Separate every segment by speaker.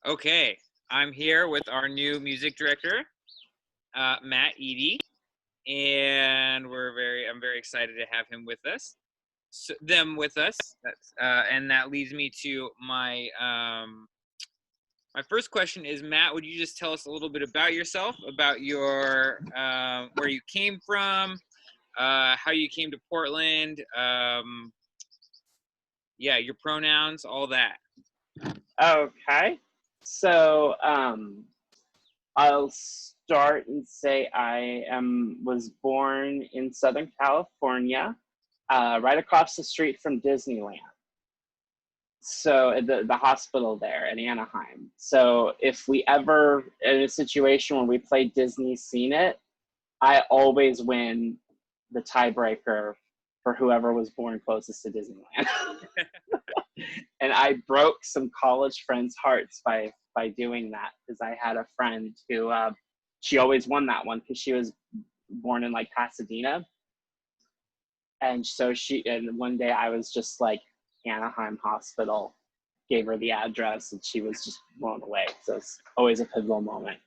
Speaker 1: Okay, I'm here with our new music director, Matt Edey, and I'm very excited to have him with us, them with us. And that leads me to my first question is, Matt, would you just tell us a little bit about yourself, about your where you came from, how you came to Portland, yeah, your pronouns, all that.
Speaker 2: Okay. So I'll start and say was born in Southern California, right across the street from Disneyland. So the hospital there in Anaheim. So if we ever in a situation where we play Disney Seen It, I always win the tiebreaker for whoever was born closest to Disneyland. And I broke some college friends' hearts by doing that, because I had a friend who she always won that one because she was born in like Pasadena. And so and one day I was just like, Anaheim Hospital, gave her the address, and she was just blown away. So it's always a pivotal moment.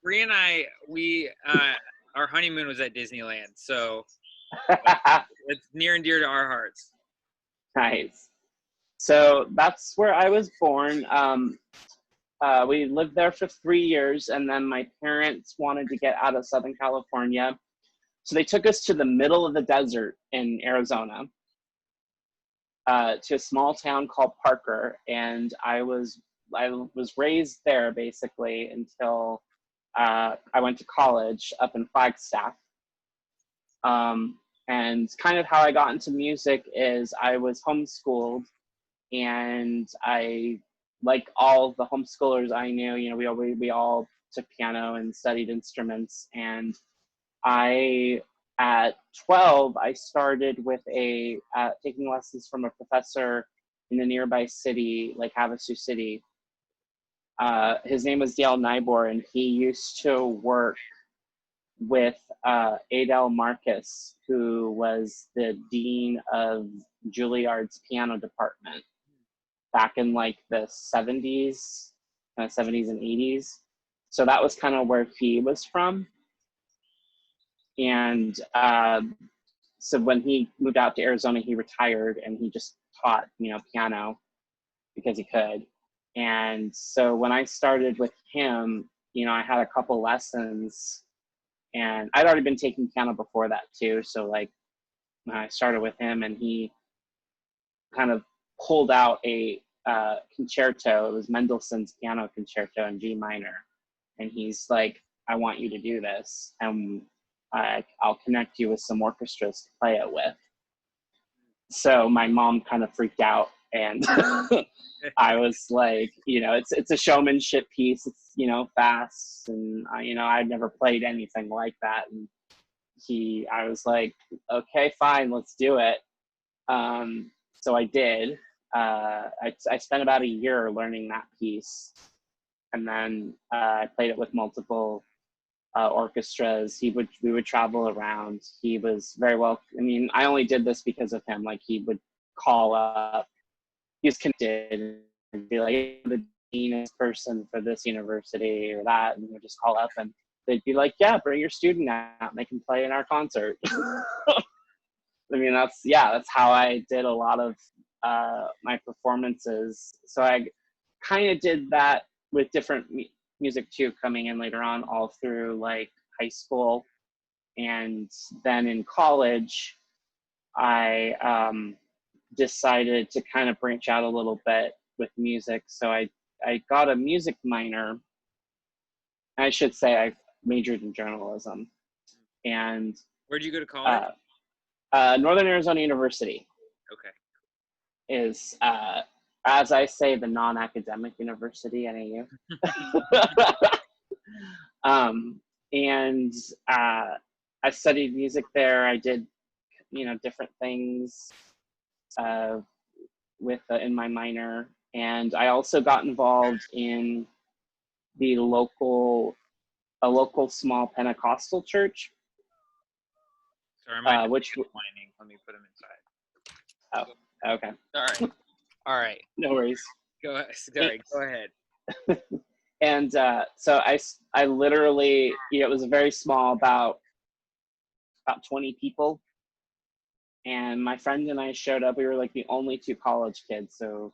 Speaker 1: Bree and I, our honeymoon was at Disneyland, so it's near and dear to our hearts.
Speaker 2: Nice. So that's where I was born. We lived there for 3 years, and then my parents wanted to get out of Southern California. So they took us to the middle of the desert in Arizona, to a small town called Parker. And I was raised there basically until I went to college up in Flagstaff. And kind of how I got into music is I was homeschooled, and I, like all the homeschoolers I knew, we all took piano and studied instruments. And at 12, I started with taking lessons from a professor in a nearby city, like Havasu City. His name was Dale Nybor, and he used to work with Adele Marcus, who was the dean of Juilliard's piano department back in like the 70s, kind of 70s and 80s. So that was kind of where he was from. And so when he moved out to Arizona, he retired, and he just taught, piano because he could. And so when I started with him, I had a couple lessons, and I'd already been taking piano before that too. So like I started with him, and he kind of pulled out a concerto. It was Mendelssohn's Piano Concerto in G minor. And he's like, I want you to do this, and I'll connect you with some orchestras to play it with. So my mom kind of freaked out, and I was like, it's a showmanship piece. It's, fast. And, I'd never played anything like that. And I was like, okay, fine, let's do it. So I did. I spent about a year learning that piece. And then I played it with multiple orchestras. We would travel around. He was very well. I mean, I only did this because of him. Like, he would call up. He was connected and be like, the dean is person for this university or that, and we'd just call up, and they'd be like, yeah, bring your student out, and they can play in our concert. I mean, that's how I did a lot of my performances. So I kind of did that with different music too, coming in later on, all through like high school. And then in college, I decided to kind of branch out a little bit with music. So I got a music minor. I should say I majored in journalism. And
Speaker 1: where'd you go to college?
Speaker 2: Northern Arizona University.
Speaker 1: Okay.
Speaker 2: Is as I say, the non-academic university, NAU. And I studied music there. I did, different things in my minor, and I also got involved in a local small Pentecostal church.
Speaker 1: Sorry,
Speaker 2: which
Speaker 1: whining. Let me put him inside.
Speaker 2: Oh, okay.
Speaker 1: All right.
Speaker 2: No worries.
Speaker 1: Go ahead.
Speaker 2: And so I literally, it was a very small, about 20 people. And my friend and I showed up. We were like the only two college kids. So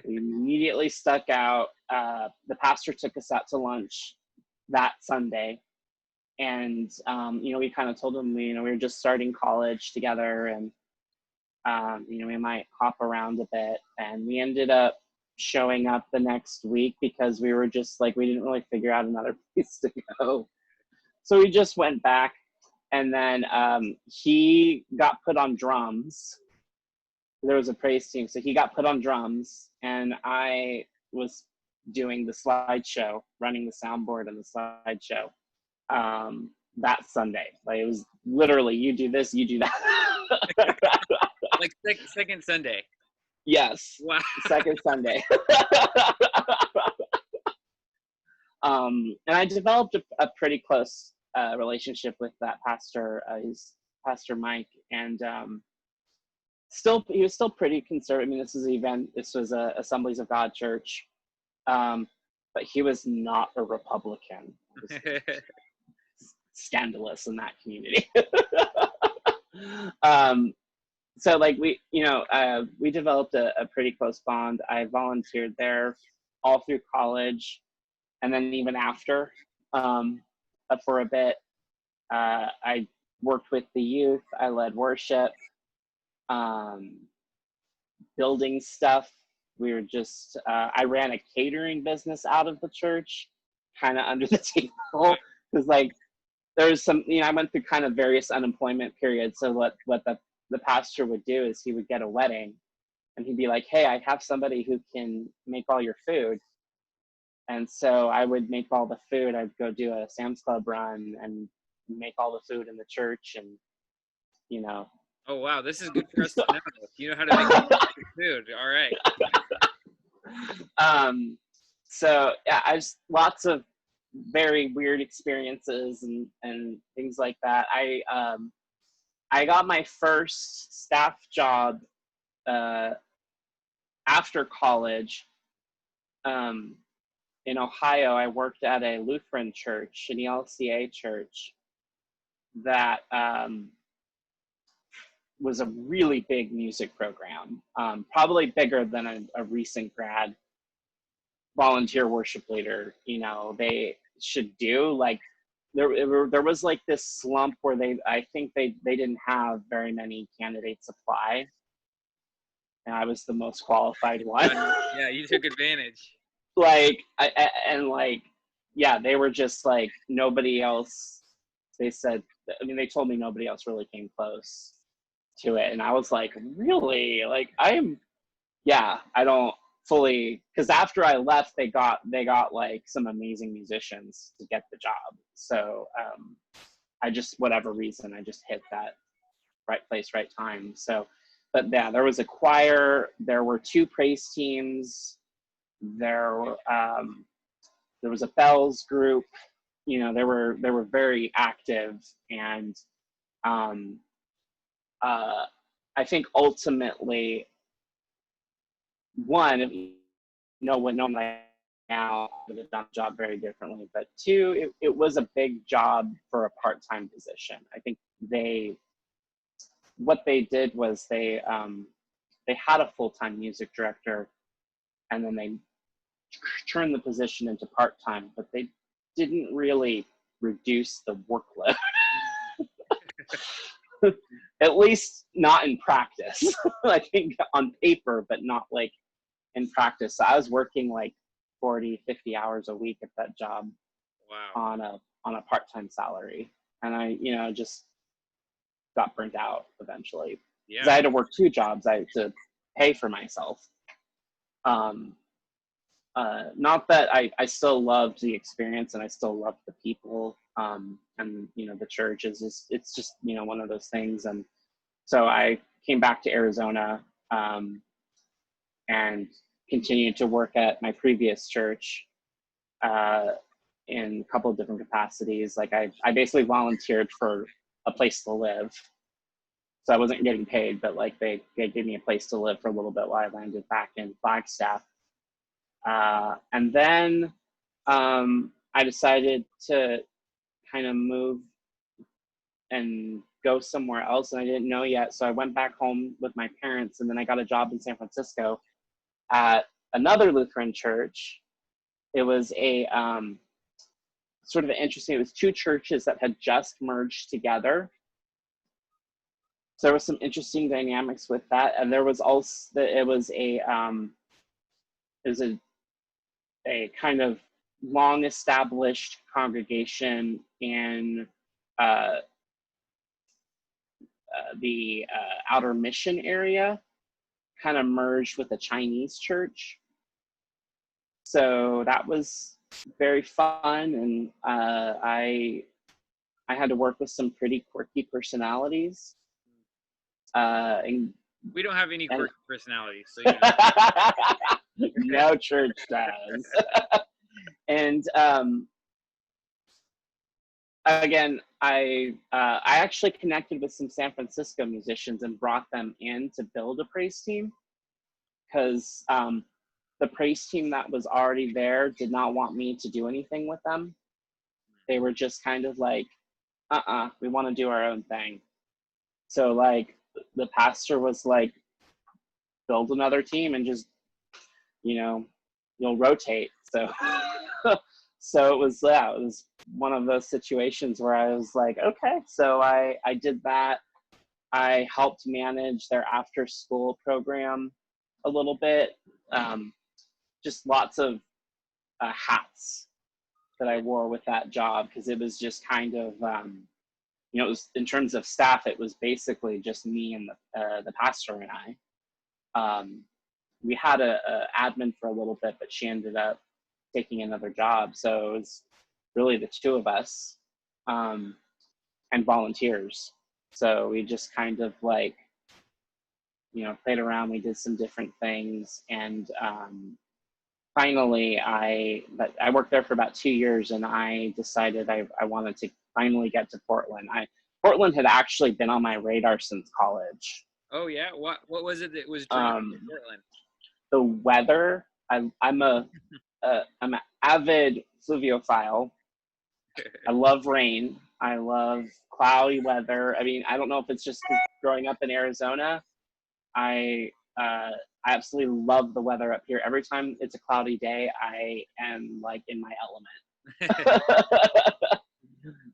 Speaker 2: we immediately stuck out. The pastor took us out to lunch that Sunday. And, we kind of told him, we were just starting college together, and, we might hop around a bit. And we ended up showing up the next week because we were just like, we didn't really figure out another place to go. So we just went back. And then he got put on drums. There was a praise team, so he got put on drums, and I was doing the slideshow, running the soundboard and the slideshow that Sunday. Like, it was literally, you do this, you do that.
Speaker 1: Like second Sunday.
Speaker 2: Yes.
Speaker 1: Wow.
Speaker 2: Second Sunday. And I developed a pretty close relationship with that pastor. He's Pastor Mike, and he was still pretty conservative. I mean, this was a Assemblies of God church, but he was not a Republican. It was scandalous in that community. So like we developed a pretty close bond. I volunteered there all through college, and then even after, for a bit. I worked with the youth. I led worship, building stuff. We were just, I ran a catering business out of the church, kind of under the table, because like there's some, I went through kind of various unemployment periods. So what the pastor would do is he would get a wedding, and he'd be like, hey, I have somebody who can make all your food. And so I would make all the food. I'd go do a Sam's Club run and make all the food in the church, and
Speaker 1: Oh wow, this is good for us to know. You know how to make food. All right.
Speaker 2: So yeah, I just lots of very weird experiences and things like that. I got my first staff job after college. In Ohio, I worked at a Lutheran church, an ELCA church, that was a really big music program, probably bigger than a recent grad volunteer worship leader, they should do. Like there was like this slump where I think they didn't have very many candidates apply, and I was the most qualified one.
Speaker 1: Yeah, you took advantage.
Speaker 2: Like, they were just like, nobody else, they said, they told me nobody else really came close to it. And I was like, really? Like, I don't fully, because after I left, they got like some amazing musicians to get the job. So I just, whatever reason, I just hit that right place, right time. So, but yeah, there was a choir, there were 2 praise teams, there was a bells group. They were very active, and I think ultimately, one, when like now would have done the job very differently, but 2, it was a big job for a part-time position. I think what they did was they had a full-time music director, and then they turned the position into part-time, but they didn't really reduce the workload. At least not in practice. I think on paper, but not like in practice. So I was working like 40, 50 hours a week at that job.
Speaker 1: Wow.
Speaker 2: on a part-time salary. And I, just got burnt out eventually. Because I had to work 2 jobs. I had to pay for myself. Not that I still loved the experience, and I still loved the people, and the church is it's just one of those things. And so I came back to Arizona, and continued to work at my previous church in a couple of different capacities. Like I basically volunteered for a place to live, so I wasn't getting paid, but like they gave me a place to live for a little bit while I landed back in Flagstaff. And then I decided to kind of move and go somewhere else, and I didn't know yet. So I went back home with my parents, and then I got a job in San Francisco at another Lutheran church. It was a sort of interesting, it was two churches that had just merged together. So there was some interesting dynamics with that. And there was also, it was a kind of long established congregation in the Outer Mission area, kind of merged with a Chinese church. So that was very fun, and I had to work with some pretty quirky personalities. And
Speaker 1: We don't have any quirky personalities, so
Speaker 2: no church does. And again, I actually connected with some San Francisco musicians and brought them in to build a praise team, because the praise team that was already there did not want me to do anything with them. They were just kind of like, we want to do our own thing. So like the pastor was like, build another team and just, you'll rotate. So so it was one of those situations where I was like, okay. So I did that. I helped manage their after school program a little bit. Just lots of hats that I wore with that job, because it was just kind of, it was, in terms of staff, it was basically just me and the pastor and I. We had a admin for a little bit, but she ended up taking another job. So it was really the two of us, and volunteers. So we just kind of like, played around. We did some different things, and finally, I worked there for about 2 years, and I decided I wanted to finally get to Portland. Portland had actually been on my radar since college.
Speaker 1: Oh yeah, what was it that was drawing you to Portland?
Speaker 2: The weather. I'm an avid fluviophile. I love rain. I love cloudy weather. I mean, I don't know if it's just 'cause growing up in Arizona, I absolutely love the weather up here. Every time it's a cloudy day, I am like in my element.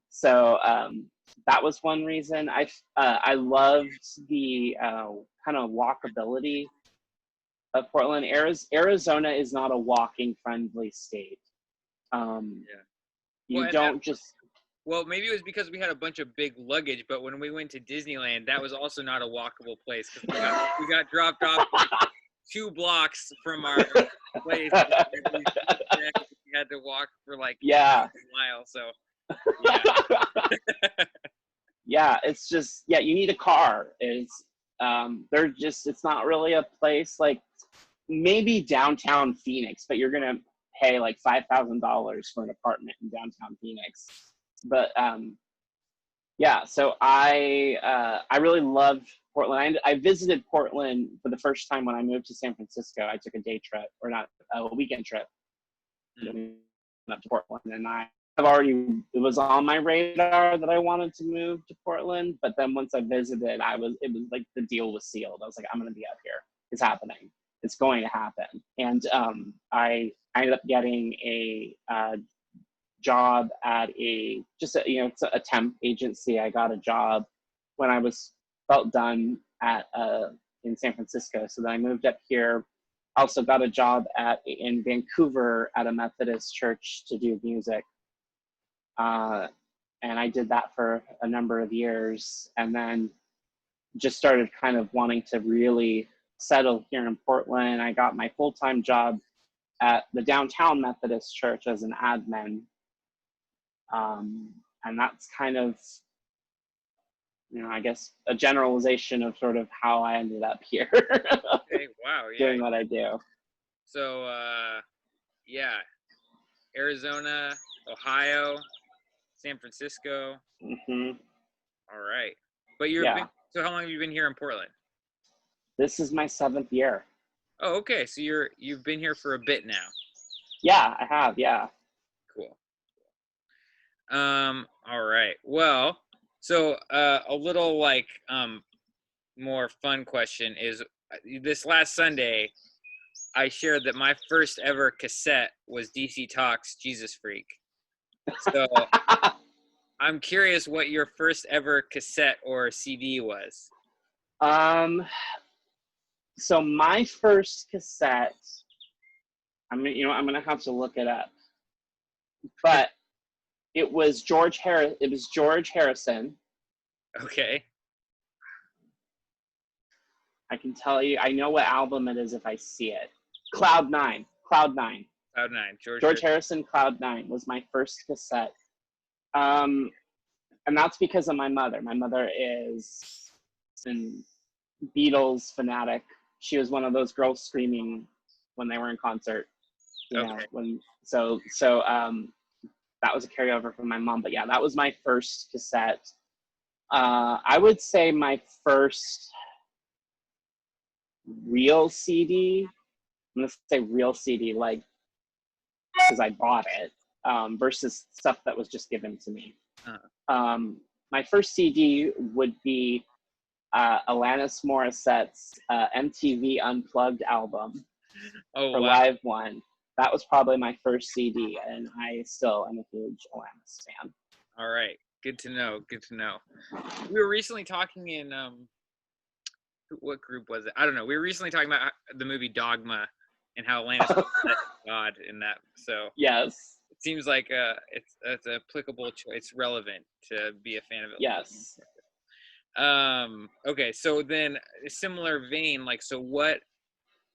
Speaker 2: So that was one reason. I loved the kind of walkability of Portland. Arizona is not a walking friendly state. You don't just.
Speaker 1: Well, maybe it was because we had a bunch of big luggage, but when we went to Disneyland, that was also not a walkable place, because we got dropped off like 2 blocks from our place. We had to walk for like a mile. So
Speaker 2: yeah, it's just, you need a car. It's it's not really a place like maybe downtown Phoenix, but you're gonna pay like $5,000 for an apartment in downtown Phoenix. But so I really loved Portland. I visited Portland for the first time when I moved to San Francisco. I took a day trip, or not a weekend trip, up to Portland, and it was on my radar that I wanted to move to Portland. But then once I visited, it was like the deal was sealed. I was like, I'm going to be up here. It's happening. It's going to happen. And I ended up getting a job at it's a temp agency. I got a job when I felt done in San Francisco. So then I moved up here. I also got a job in Vancouver at a Methodist church to do music. And I did that for a number of years, and then just started kind of wanting to really settle here in Portland. I got my full-time job at the downtown Methodist church as an admin. And that's kind of, I guess, a generalization of sort of how I ended up here.
Speaker 1: Okay, wow, yeah.
Speaker 2: Doing what I do.
Speaker 1: So, Arizona, Ohio, San Francisco.
Speaker 2: Mm-hmm.
Speaker 1: All right. But so how long have you been here in Portland?
Speaker 2: This is my 7th year.
Speaker 1: Oh, okay. So you've been here for a bit now.
Speaker 2: Yeah, I have. Yeah.
Speaker 1: Cool. All right. Well, so a little like more fun question is this last Sunday I shared that my first ever cassette was DC Talk's Jesus Freak. So I'm curious what your first ever cassette or CD was.
Speaker 2: um, so my first cassette, I'm gonna have to look it up, but it was George Harrison.
Speaker 1: Okay.
Speaker 2: I can tell you, I know what album it is if I see it. Cloud Nine. Cloud Nine.
Speaker 1: Cloud Nine.
Speaker 2: George Harrison, Cloud Nine was my first cassette. And that's because of my mother. My mother is an Beatles fanatic. She was one of those girls screaming when they were in concert.
Speaker 1: Okay.
Speaker 2: That was a carryover from my mom. But yeah, that was my first cassette. I would say my first real CD. I'm gonna say real CD, like because I bought it, versus stuff that was just given to me. My first CD would be Alanis Morissette's MTV Unplugged album
Speaker 1: Oh,
Speaker 2: for
Speaker 1: wow.
Speaker 2: Live One. That was probably my first CD, and I still am a huge Alanis fan.
Speaker 1: All right. Good to know. Good to know. We were recently talking in what group was it? I don't know. We were recently talking about the movie Dogma and how Alanis was God in that. So
Speaker 2: Yes.
Speaker 1: it seems like it's an applicable choice. It's relevant to be a fan of it.
Speaker 2: Yes.
Speaker 1: Okay. So then, a similar vein, like, so what?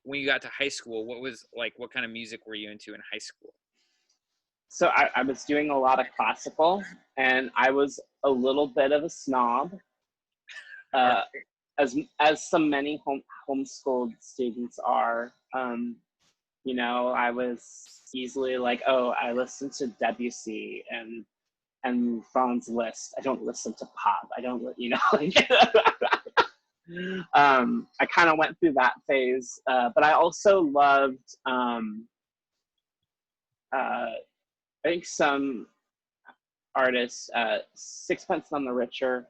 Speaker 1: When you got to high school, what kind of music were you into in high school?
Speaker 2: So I was doing a lot of classical, and I was a little bit of a snob, as so many homeschooled students are. I was easily like, oh, I listen to Debussy and Franz Liszt. I don't listen to pop. I don't, I kind of went through that phase, but I also loved. I think some artists, Sixpence None the Richer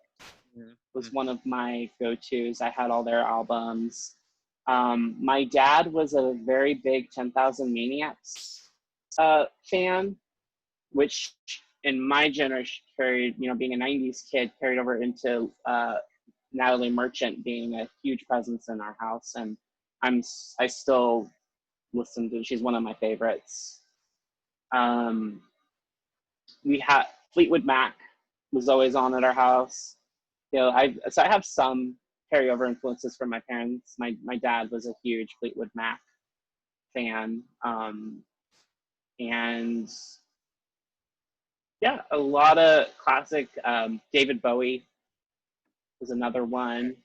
Speaker 2: was one of my go-tos. I had all their albums. My dad was a very big 10,000 Maniacs fan, which in my generation carried, being a 90s kid, carried over into Natalie Merchant being a huge presence in our house. And I still listen to, she's one of my favorites. We had Fleetwood Mac was always on at our house. I have some carryover influences from my parents. My dad was a huge Fleetwood Mac fan, and yeah, a lot of classic. David Bowie was another one.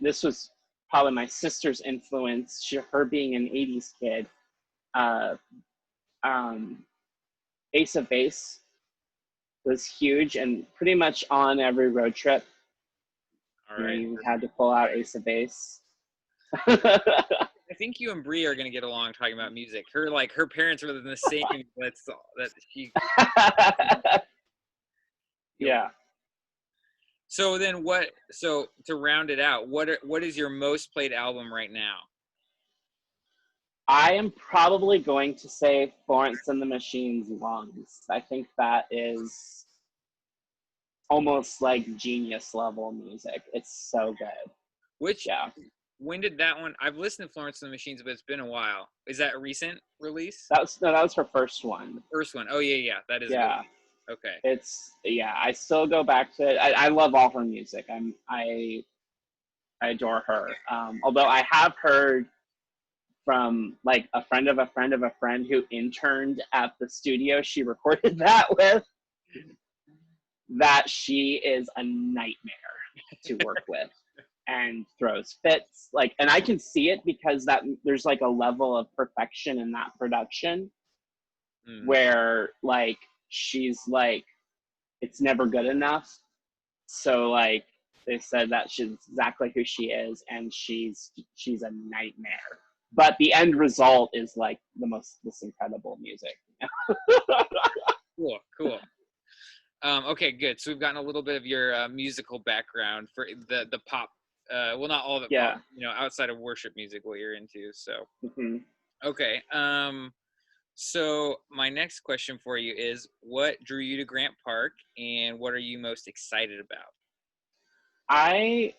Speaker 2: This was probably my sister's influence. Her being an '80s kid. Ace of Base was huge, and pretty much on every road trip,
Speaker 1: All right.
Speaker 2: you had to pull out Ace of Base.
Speaker 1: I think you and Bree are gonna get along talking about music. Her parents were the same. That she.
Speaker 2: Yeah.
Speaker 1: So then, so to round it out, what is your most played album right now?
Speaker 2: I am probably going to say Florence and the Machine's Lungs. I think that is almost like genius level music. It's so good.
Speaker 1: When did that one? I've listened to Florence and the Machines, but it's been a while. Is that a recent release?
Speaker 2: That was her first one.
Speaker 1: First one. Oh yeah, that is.
Speaker 2: Yeah.
Speaker 1: Okay.
Speaker 2: I still go back to it. I love all her music. I adore her. Although I have heard from like a friend of a friend of a friend who interned at the studio she recorded that with, that she is a nightmare to work with and throws fits. And I can see it because there's like a level of perfection in that production where she's like, it's never good enough. So they said that she's exactly who she is, and she's a nightmare. but the end result is like this incredible music.
Speaker 1: Cool. Okay, good. So we've gotten a little bit of your musical background for the pop. Well, not all of it
Speaker 2: Yeah.
Speaker 1: pop. Outside of worship music, what you're into. So
Speaker 2: Mm-hmm.
Speaker 1: okay. So my next question for you is, what drew you to Grant Park, and what are you most excited about?
Speaker 2: I,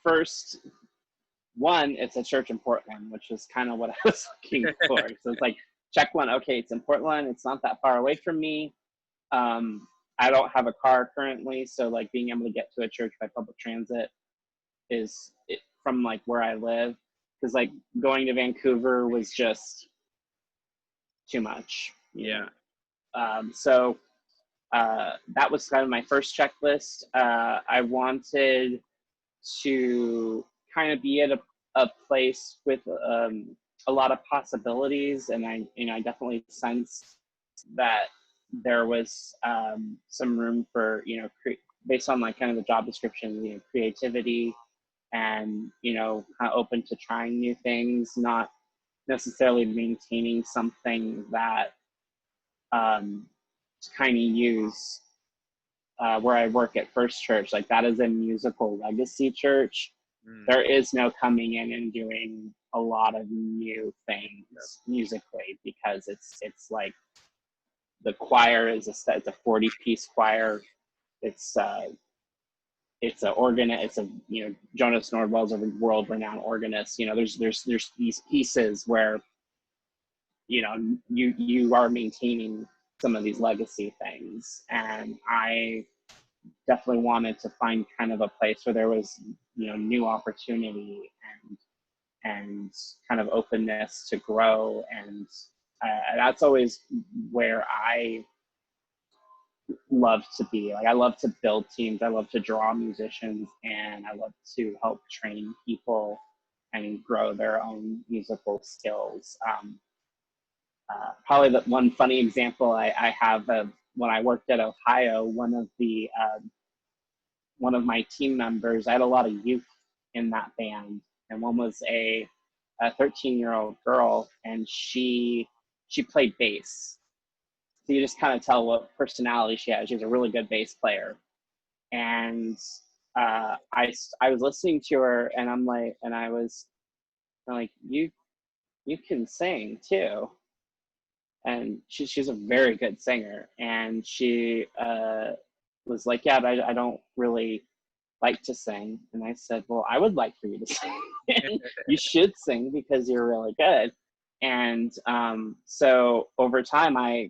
Speaker 2: first one, it's a church in Portland, which is kind of what I was looking for. So it's like, check one. Okay, it's in Portland. It's not that far away from me. I don't have a car currently, so like being able to get to a church by public transit from like where I live, because like going to Vancouver was just too much.
Speaker 1: Yeah.
Speaker 2: So that was kind of my first checklist. I wanted to kind of be at a place with a lot of possibilities, and I definitely sensed that there was some room for based on like kind of the job description, creativity, and kind of open to trying new things, not necessarily maintaining something that to kind of use where I work at First Church. Like, that is a musical legacy church. There is no coming in and doing a lot of new things musically, because it's like the choir is it's a 40-piece choir. It's a organist. It's a Jonas Nordwell's a world-renowned organist. There's these pieces where you are maintaining some of these legacy things, and I definitely wanted to find kind of a place where there was new opportunity and kind of openness to grow, and that's always where I love to be. Like, I love to build teams, I love to draw musicians, and I love to help train people and grow their own musical skills. Probably the one funny example I have of when I worked at Ohio, one of my team members, I had a lot of youth in that band, and one was a 13-year-old girl, and she played bass. So you just kind of tell what personality she has. She's a really good bass player. And I was listening to her, and I'm like, you can sing too. And she's a very good singer, and she was like, yeah, but I don't really like to sing. And I said, well, I would like for you to sing. You should sing because you're really good. And so over time, I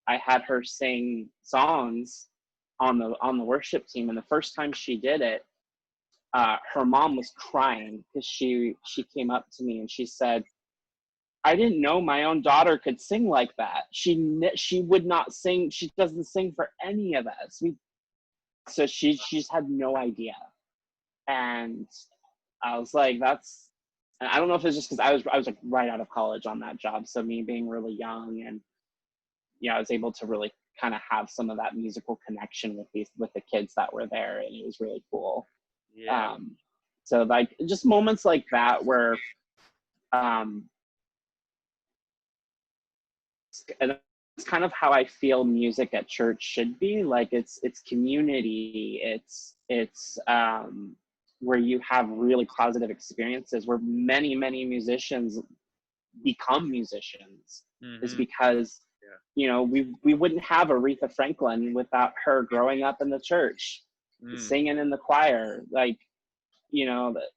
Speaker 2: had her sing songs on the worship team. And the first time she did it, her mom was crying because she came up to me and she said, I didn't know my own daughter could sing like that. She would not sing. She doesn't sing for any of us. So she just had no idea. And I was like, and I don't know if it's just because I was like right out of college on that job. So me being really young, and I was able to really kind of have some of that musical connection with the kids that were there, and it was really cool.
Speaker 1: Yeah.
Speaker 2: So like just moments like that where and it's kind of how I feel music at church should be. Like, it's community. It's where you have really positive experiences, where many musicians become musicians, is because we wouldn't have Aretha Franklin without her growing up in the church, singing in the choir. Like,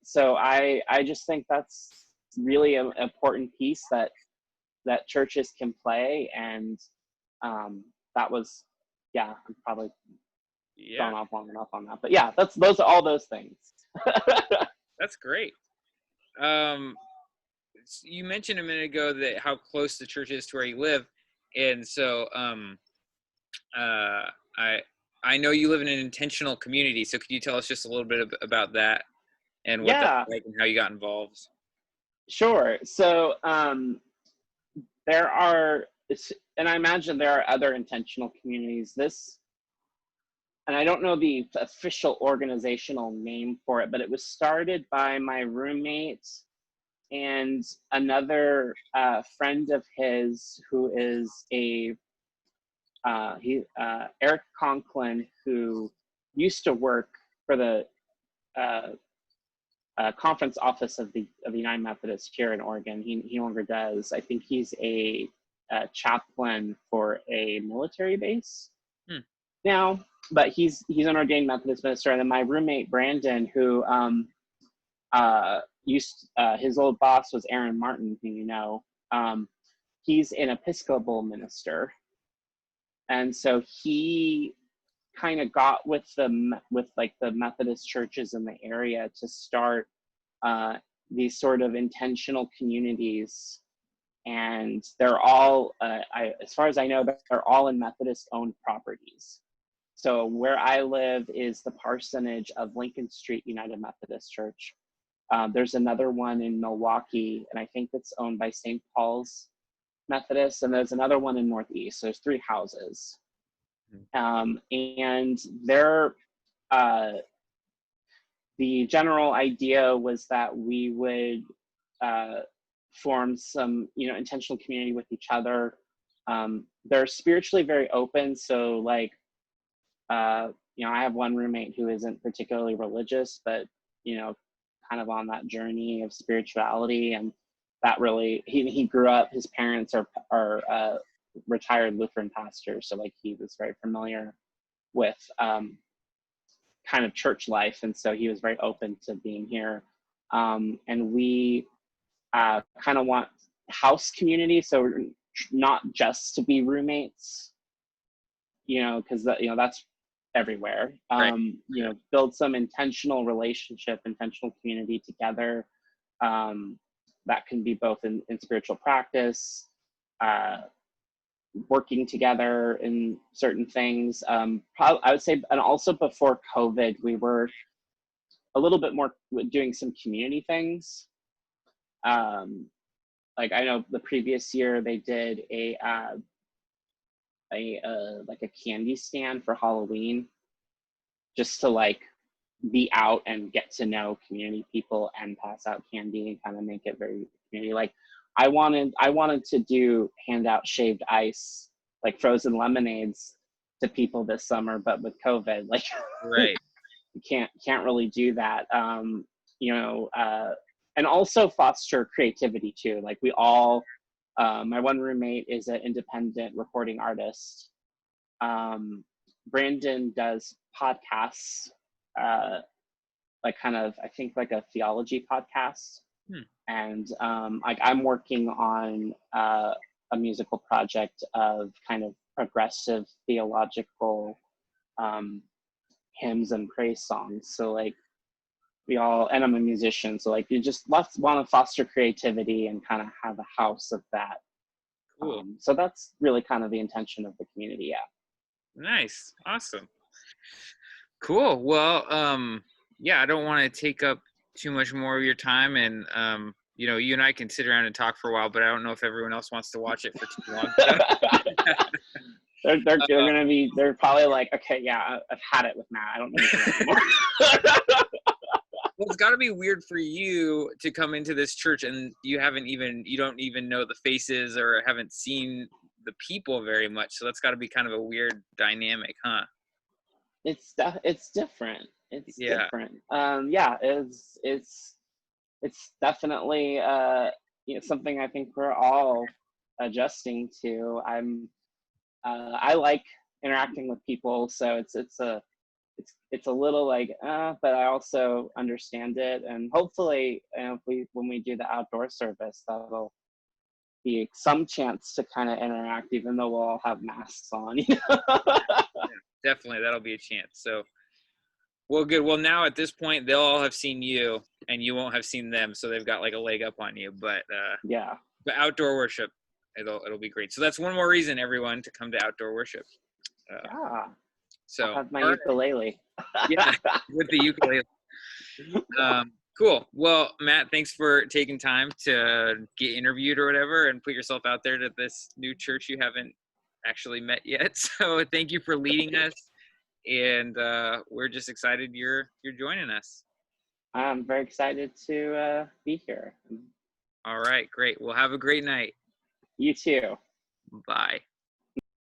Speaker 2: so I just think that's really an important piece that churches can play. And that was, I'm probably gone off long enough on that, but yeah, those are all those things.
Speaker 1: That's great. You mentioned a minute ago that how close the church is to where you live, and so I know you live in an intentional community. So could you tell us just a little bit about that and what that's like and how you got involved?
Speaker 2: Sure. So there are, and I imagine there are other intentional communities. and I don't know the official organizational name for it, but it was started by my roommate and another friend of his who is Eric Conklin, who used to work for the conference office of the United Methodist here in Oregon. He no longer does. I think he's a chaplain for a military base now, but he's an ordained Methodist minister. And then my roommate Brandon, who his old boss was Aaron Martin, who you know. He's an Episcopal minister, and so he kind of got with the Methodist churches in the area to start these sort of intentional communities, and they're all, as far as I know, they're all in Methodist-owned properties. So where I live is the parsonage of Lincoln Street United Methodist Church. There's another one in Milwaukee, and I think it's owned by St. Paul's Methodist, and there's another one in Northeast. So there's 3 houses. And they're, the general idea was that we would form some, intentional community with each other. They're spiritually very open. So like, I have one roommate who isn't particularly religious, but, kind of on that journey of spirituality. And that really, he grew up, his parents are retired Lutheran pastors. So like he was very familiar with kind of church life. And so he was very open to being here. And we kind of want house community. So not just to be roommates, because that's everywhere.
Speaker 1: Right.
Speaker 2: Build some intentional relationship, intentional community together. That can be both in spiritual practice, working together in certain things. I would say, and also before COVID, we were a little bit more doing some community things. Like I know the previous year they did a candy stand for Halloween, just to like be out and get to know community people and pass out candy and kind of make it very community. Like I wanted to hand out shaved ice, like frozen lemonades to people this summer, but with COVID, like
Speaker 1: Right.
Speaker 2: you can't really do that. And also foster creativity too. Like we all, my one roommate is an independent recording artist. Brandon does podcasts, like kind of, I think like a theology podcast. And like I'm working on a musical project of kind of progressive theological hymns and praise songs. So like and I'm a musician, so like you just want to foster creativity and kind of have a house of that.
Speaker 1: Cool.
Speaker 2: So that's really kind of the intention of the community. Yeah.
Speaker 1: Nice. Awesome. Cool. Well, yeah, I don't want to take up too much more of your time, and you and I can sit around and talk for a while, but I don't know if everyone else wants to watch it for too long.
Speaker 2: They're probably like, okay, yeah, I've had it with Matt. I don't need to anymore.
Speaker 1: Well, it's got to be weird for you to come into this church and you don't even know the faces or haven't seen the people very much. So that's got to be kind of a weird dynamic, huh?
Speaker 2: It's different. It's different. It's definitely something I think we're all adjusting to. I like interacting with people, so it's a little like, but I also understand it, and hopefully, when we do the outdoor service, that'll be some chance to kind of interact, even though we'll all have masks on.
Speaker 1: Yeah, definitely, that'll be a chance. So, well, good. Well, now at this point, they'll all have seen you, and you won't have seen them, so they've got like a leg up on you. But
Speaker 2: yeah,
Speaker 1: but outdoor worship, it'll be great. So that's one more reason, everyone, to come to outdoor worship.
Speaker 2: yeah.
Speaker 1: So
Speaker 2: I'll have my ukulele.
Speaker 1: Yeah, with the ukulele. Cool. Well, Matt, thanks for taking time to get interviewed or whatever and put yourself out there to this new church you haven't actually met yet. So thank you for leading us and we're just excited you're joining us.
Speaker 2: I'm very excited to be here.
Speaker 1: All right, great. Well, have a great night.
Speaker 2: You too.
Speaker 1: Bye.